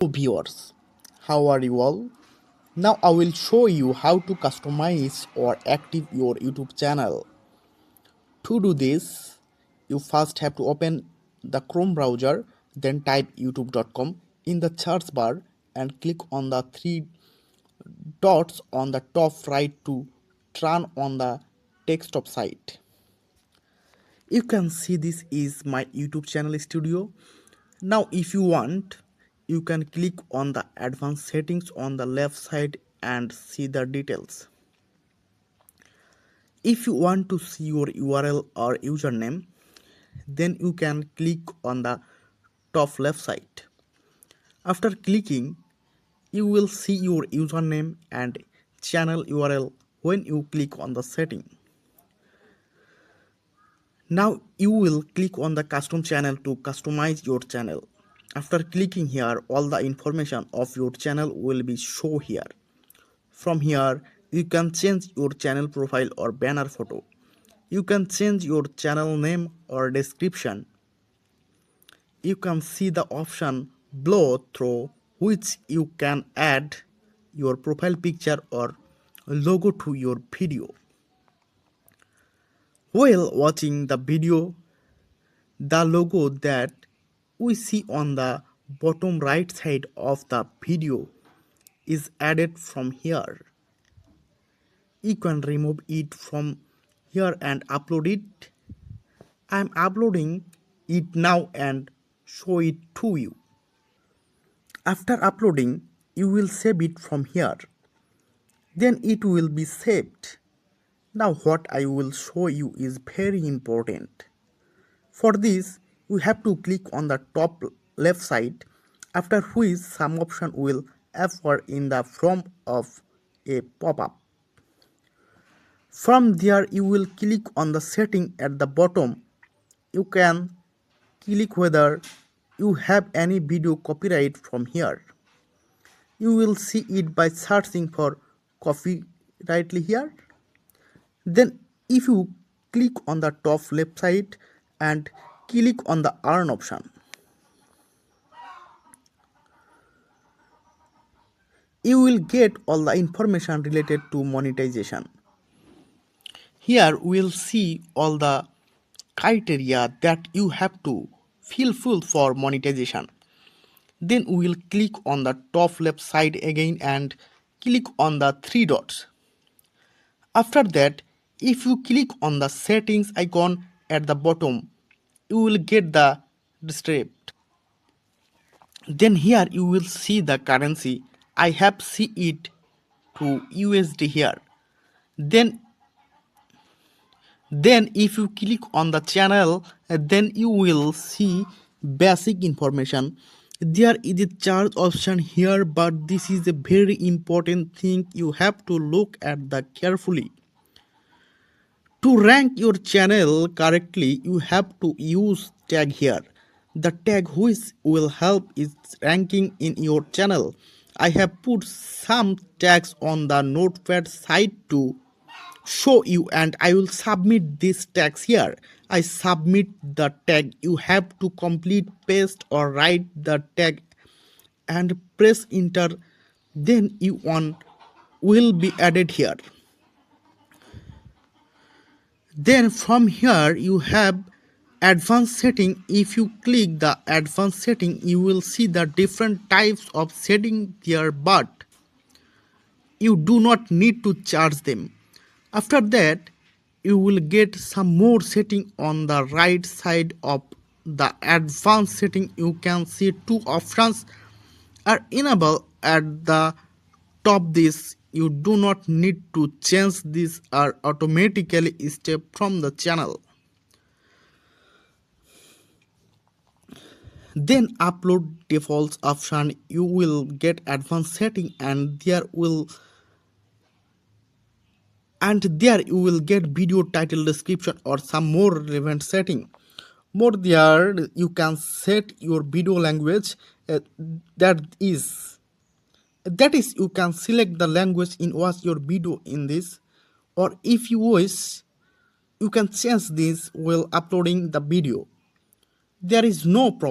Viewers, how are you all? Now I will show you how to customize or active your YouTube channel. To do this, you first have to open the Chrome browser, then type youtube.com in the search bar and click on the three dots on the top right to turn on the desktop site. You can see this is my YouTube channel studio. Now if you want, you can click on the advanced settings on the left side and see the details. If you want to see your URL or username, then you can click on the top left side. After clicking, you will see your username and channel URL when you click on the setting. Now you will click on the custom channel to customize your channel. After clicking here, all the information of your channel will be shown here. From here, you can change your channel profile or banner photo. You can change your channel name or description. You can see the option below through which you can add your profile picture or logo to your video. While watching the video, the logo that we see on the bottom right side of the video is added from here. You can remove it from here and upload it. I am uploading it now and show it to you. After uploading, you will save it from here. Then it will be saved. Now what I will show you is very important. For this, you have to click on the top left side, after which some option will appear in the form of a pop-up. From there, you will click on the setting at the bottom. You can click whether you have any video copyright from here. You will see it by searching for copyright here. Then if you click on the top left side and click on the earn option, you will get all the information related to monetization. Here we will see all the criteria that you have to fulfill for monetization. Then we will click on the top left side again and click on the three dots. After that, if you click on the settings icon at the bottom, you will get the script. Then here you will see the currency. I have see it to USD here. Then if you click on the channel, then you will see basic information. There is a charge option here, but this is a very important thing you have to look at the carefully. To rank your channel correctly, you have to use tag here. The tag which will help is ranking in your channel. I have put some tags on the notepad side to show you, and I will submit these tags here. I submit the tag. You have to complete, paste or write the tag and press enter. Then one will be added here. Then from here you have advanced setting. If you click the advanced setting, you will see the different types of setting here, but you do not need to charge them. After that, you will get some more setting on the right side of the advanced setting. You can see two options are enabled at the top. This you do not need to change, these are automatically step from the channel. Then upload defaults option, you will get advanced setting, and there you will get video title, description or some more relevant setting. More there you can set your video language. That is you can select the language in watch your video in this, or if you wish you can change this while uploading the video. There is no problem.